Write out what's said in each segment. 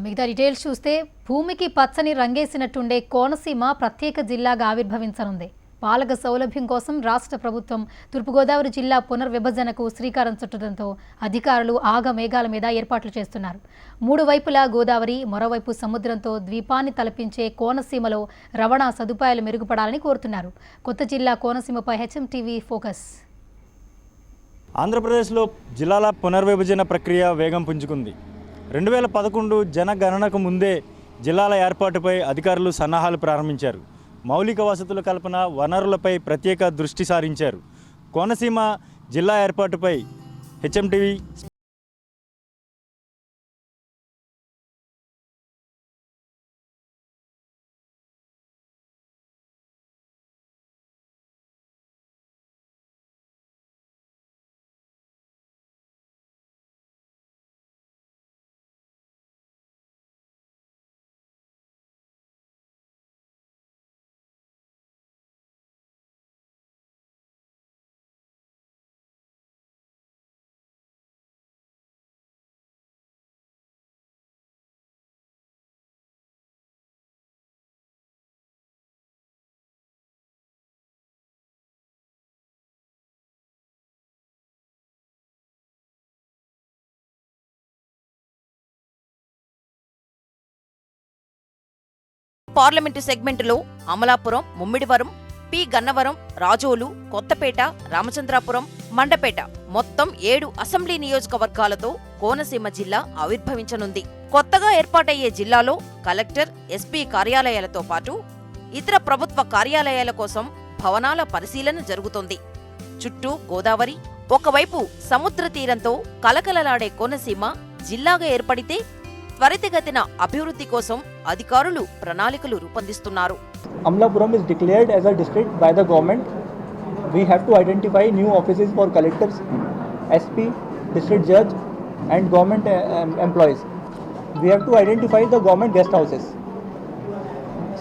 మిగతా డీటెయిల్స్ చూస్తే భూమికి పచ్చని రంగేసినట్టుండే కోనసీమ ప్రత్యేక జిల్లాగా ఆవిర్భవించనుంది. పాలక సౌలభ్యం కోసం రాష్ట్ర ప్రభుత్వం తూర్పుగోదావరి జిల్లా పునర్విభజనకు శ్రీకారం చుట్టడంతో అధికారులు ఆగమేఘాల మీద ఏర్పాట్లు చేస్తున్నారు. మూడు వైపులా గోదావరి, మరోవైపు సముద్రంతో ద్వీపాన్ని తలపించే కోనసీమలో రవాణా సదుపాయాలు మెరుగుపడాలని కోరుతున్నారు. కొత్త జిల్లా కోనసీమపై హెచ్ఎంటీవీ ఫోకస్. ఆంధ్రప్రదేశ్లో జిల్లాల పునర్విభజన ప్రక్రియ వేగం పుంజుకుంది. 2011 జనగణనకు ముందే జిల్లాల ఏర్పాటుపై అధికారులు సన్నాహాలు ప్రారంభించారు. మౌలిక వసతుల కల్పన, వనరులపై ప్రత్యేక దృష్టి సారించారు. కోనసీమ జిల్లా ఏర్పాటుపై హెచ్ఎంటీవీ పార్లమెంటు సెగ్మెంటులో అమలాపురం, ముమ్మిడివరం, పి గన్నవరం, రాజోలు, కొత్తపేట, రామచంద్రాపురం, మండపేట మొత్తం 7 అసెంబ్లీ నియోజకవర్గాలతో కోనసీమ జిల్లా ఆవిర్భవించనుంది. కొత్తగా ఏర్పాటయ్యే జిల్లాలో కలెక్టర్, ఎస్పీ కార్యాలయాలతో పాటు ఇతర ప్రభుత్వ కార్యాలయాల కోసం భవనాల పరిశీలన జరుగుతోంది. చుట్టూ గోదావరి, ఒకవైపు సముద్ర తీరంతో కలకలలాడే కోనసీమ జిల్లాగా ఏర్పడితే త్వరితగతిన అభివృద్ధి కోసం అధికారులు ప్రణాళికలు రూపొందిస్తున్నారు. Amlapuram is declared as a district by the government. We have to identify new offices for collectors, SP, district judge and government employees. We have to identify the government guest houses.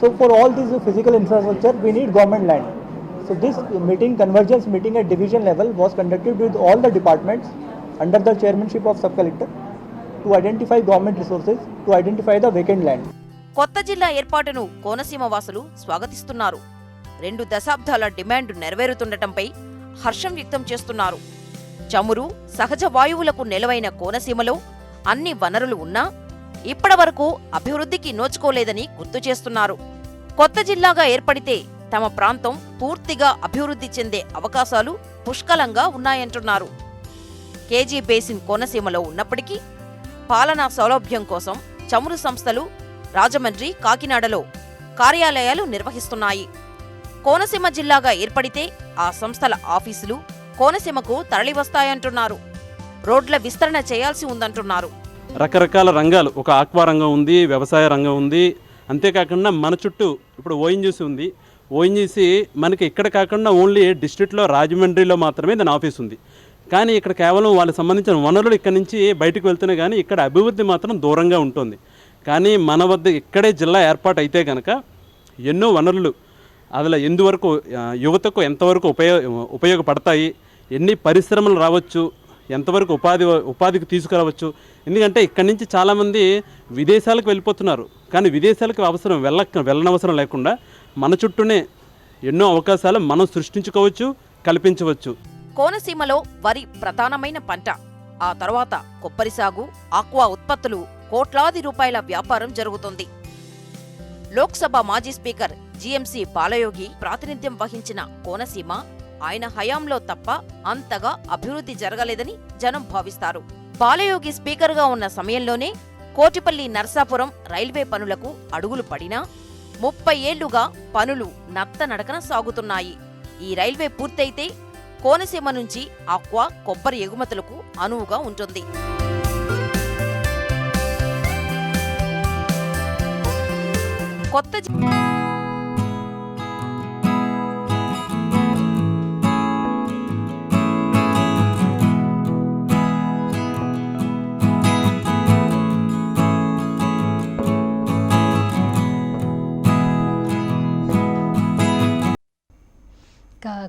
So for all this physical infrastructure we need government land. So this meeting, convergence meeting at division level was conducted with all the departments under the chairmanship of sub-collector to identify government resources, to identify the vacant land. కొత్త జిల్లా ఏర్పాటును కోనసీమ వాసులు స్వాగతిస్తున్నారు. 2 దశాబ్దాల demand నెరవేరుతుండటంపై హర్షం వ్యక్తం చేస్తున్నారు. చమురు, సహజ వాయువులకు నెలవైన కోనసీమలో అన్ని వనరులు ఉన్నా ఇప్పటివరకు అభివృద్ధికి నోచుకోలేదని గుర్తు చేస్తున్నారు. కొత్త జిల్లాగా ఏర్పడితే తమ ప్రాంతం పూర్తిగా అభివృద్ధి చెందే అవకాశాలు పుష్కలంగా ఉన్నాయంటున్నారు. కేజీ బేసిన్ కోనసీమలో ఉన్నప్పటికీ పాలనా సౌలభ్యం కోసం చమురు సంస్థలు రాజమండ్రి, కాకినాడలో కార్యాలయాలు నిర్వహిస్తున్నాయి. కోనసీమ జిల్లాగా ఏర్పడితే ఆ సంస్థల ఆఫీసులు కోనసీమకు తరలివస్తాయంటున్నారు. రోడ్ల విస్తరణ చేయాల్సి ఉందంటున్నారు. రకరకాల రంగాలు, ఒక ఆక్వా రంగం ఉంది, వ్యవసాయ రంగం ఉంది. అంతేకాకుండా మన చుట్టూ ఇప్పుడు ఓఎన్జీసీ ఉంది. ఓఎన్జీసీ మనకి ఇక్కడ కాకుండా ఓన్లీ డిస్ట్రిక్ట్లో రాజమండ్రిలో మాత్రమే దాని ఆఫీస్ ఉంది. కానీ ఇక్కడ కేవలం వాళ్ళకి సంబంధించిన వనరులు ఇక్కడి నుంచి బయటకు వెళ్తున్నాయి, కానీ ఇక్కడ అభివృద్ధి మాత్రం దూరంగా ఉంటుంది. కానీ మన వద్ద ఇక్కడే జిల్లా ఏర్పాటు అయితే కనుక ఎన్నో వనరులు అందులో ఎందువరకు యువతకు ఎంతవరకు ఉపయోగపడతాయి, ఎన్ని పరిశ్రమలు రావచ్చు, ఎంతవరకు ఉపాధికి తీసుకురావచ్చు. ఎందుకంటే ఇక్కడి నుంచి చాలామంది విదేశాలకు వెళ్ళిపోతున్నారు. కానీ విదేశాలకు వెళ్ళనవసరం లేకుండా మన చుట్టూనే ఎన్నో అవకాశాలు మనం సృష్టించుకోవచ్చు, కల్పించవచ్చు. కోనసీమలో వరి ప్రధానమైన పంట. ఆ తర్వాత కొబ్బరి సాగు, ఆక్వా ఉత్పత్తులు, కోట్లాది రూపాయల వ్యాపారం జరుగుతుంది. లోక్సభ మాజీ స్పీకర్ జీఎంసీ బాలయోగి ప్రాతినిధ్యం వహించిన కోనసీమ ఆయన హయాంలో తప్ప అంతగా అభివృద్ధి జరగలేదని జనం భావిస్తారు. బాలయోగి స్పీకర్గా ఉన్న సమయంలోనే కోటిపల్లి నర్సాపురం రైల్వే పనులకు అడుగులు పడినా 30 ఏళ్లుగా పనులు నత్తనడకన సాగుతున్నాయి. ఈ రైల్వే పూర్తయితే కోనసీమ నుంచి ఆక్వా, కొబ్బరి ఎగుమతులకు అనువుగా ఉంటుంది. కొత్త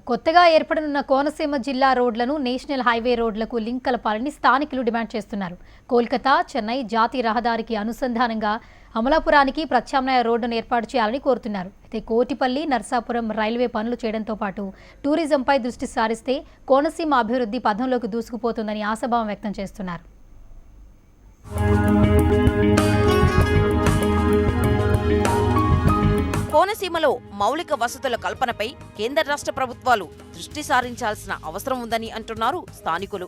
కొత్తగా ఏర్పడనున్న కోనసీమ జిల్లా రోడ్లను నేషనల్ హైవే రోడ్లకు లింక్ కలపాలని స్థానికులు డిమాండ్ చేస్తున్నారు. కోల్కతా, చెన్నై జాతీయ రహదారికి అనుసంధానంగా అమలాపురానికి ప్రత్యామ్నాయ రోడ్డును ఏర్పాటు చేయాలని కోరుతున్నారు. అయితే కోటిపల్లి, నర్సాపురం రైల్వే పనులు చేయడంతో పాటు టూరిజంపై దృష్టి సారిస్తే కోనసీమ అభివృద్ధి పథంలోకి దూసుకుపోతుందని ఆశాభావం వ్యక్తం చేస్తున్నారు. కోనసీమలో మౌలిక వసతుల కల్పనపై కేంద్ర రాష్ట్ర ప్రభుత్వాలు దృష్టి సారించాల్సిన అవసరం ఉందని అంటున్నారు స్థానికులు.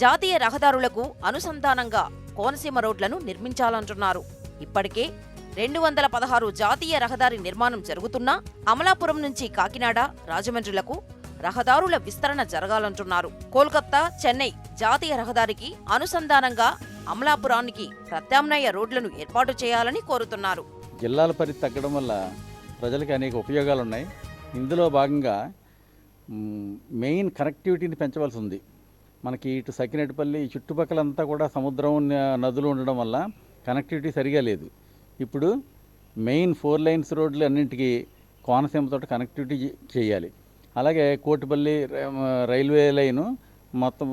జాతీయ రహదారులకు అనుసంధానంగా కోనసీమ రోడ్లను నిర్మించాలంటున్నారు. ఇప్పటికే 216 జాతీయ రహదారి నిర్మాణం జరుగుతున్నా అమలాపురం నుంచి కాకినాడ, రాజమండ్రులకు రహదారుల విస్తరణ జరగాలంటున్నారు. కోల్కతా, చెన్నై జాతీయ రహదారికి అనుసంధానంగా అమలాపురానికి ప్రత్యామ్నాయ రోడ్లను ఏర్పాటు చేయాలని కోరుతున్నారు. జిల్లాల పరిధి తగ్గడం వల్ల ప్రజలకి అనేక ఉపయోగాలు ఉన్నాయి. ఇందులో భాగంగా మెయిన్ కనెక్టివిటీని పెంచవలసి ఉంది. మనకి ఇటు సకినేటిపల్లి చుట్టుపక్కలంతా కూడా సముద్రం, నదులు ఉండడం వల్ల కనెక్టివిటీ సరిగా లేదు. ఇప్పుడు మెయిన్ 4 లైన్స్ రోడ్లు అన్నింటికి కోనసీమతో కనెక్టివిటీ చేయాలి. అలాగే కోటిపల్లి రైల్వే లైను మొత్తం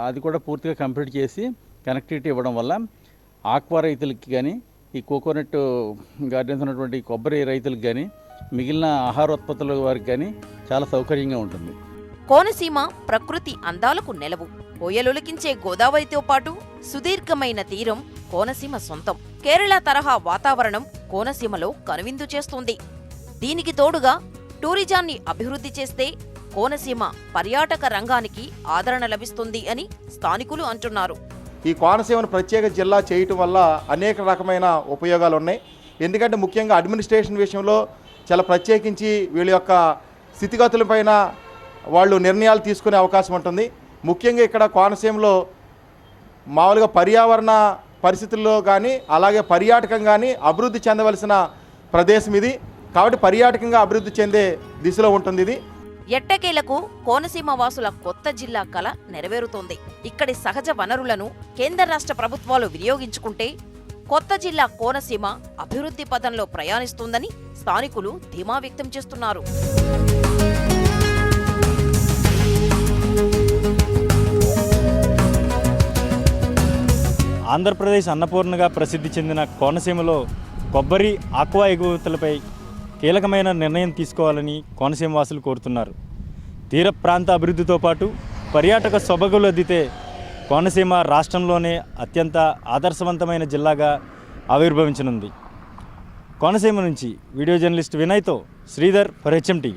అది కూడా పూర్తిగా కంప్లీట్ చేసి కనెక్టివిటీ ఇవ్వడం వల్ల ఆక్వా రైతులకి కానీ, ఈ కోకోనట్ గార్డెన్స్ ఉన్నటువంటి కొబ్బరి రైతులకు కానీ, మిగిలిన ఆహారోత్పత్తుల వారికి కానీ చాలా సౌకర్యంగా ఉంటుంది. కోనసీమ ప్రకృతి అందాలకు నెలవు. కోయలులికించే గోదావరితో పాటు సుదీర్ఘమైన తీరం కోనసీమ సొంతం. కేరళ తరహా వాతావరణం కోనసీమలో కనువిందు చేస్తుంది. దీనికి తోడుగా టూరిజాన్ని అభివృద్ధి చేస్తే కోనసీమ పర్యాటక రంగానికి ఆదరణ లభిస్తుంది అని స్థానికులు అంటున్నారు. ఈ కోనసీమను ప్రత్యేక జిల్లా చేయటం వల్ల అనేక రకమైన ఉపయోగాలు ఉన్నాయి. ఎందుకంటే ముఖ్యంగా అడ్మినిస్ట్రేషన్ విషయంలో చాలా ప్రత్యేకించి వీళ్ళ యొక్క స్థితిగతులపైన వాళ్ళు నిర్ణయాలు తీసుకునే అవకాశం ఉంటుంది. ముఖ్యంగా ఇక్కడ కోనసీమలో మామూలుగా పర్యావరణ పరిస్థితుల్లో కానీ, అలాగే పర్యాటకం కానీ అభివృద్ధి చెందవలసిన ప్రదేశం ఇది. కాబట్టి పర్యాటకంగా అభివృద్ధి చెందే దిశలో ఉంటుంది ఇది. ఎట్టకేలకు కోనసీమ వాసుల కొత్త జిల్లా కల నెరవేరుతోంది. ఇక్కడి సహజ వనరులను కేంద్ర రాష్ట్ర ప్రభుత్వాలు వినియోగించుకుంటే కొత్త జిల్లా కోనసీమ అభివృద్ధి పథంలో ప్రయాణిస్తుందని స్థానికులు ధీమా వ్యక్తం చేస్తున్నారు. ఆంధ్రప్రదేశ్ అన్నపూర్ణగా ప్రసిద్ధి చెందిన కోనసీమలో కొబ్బరి, ఆక్వా ఎగుమతులపై కీలకమైన నిర్ణయం తీసుకోవాలని కోనసీమ వాసులు కోరుతున్నారు. తీర ప్రాంత అభివృద్ధితో పాటు పర్యాటక సొబగులొద్దితే కోనసీమ రాష్ట్రంలోనే అత్యంత ఆదర్శవంతమైన జిల్లాగా ఆవిర్భవించనుంది. కోనసీమ నుంచి వీడియో జర్నలిస్ట్ వినయ్తో శ్రీధర్ ఫర్ HM TV.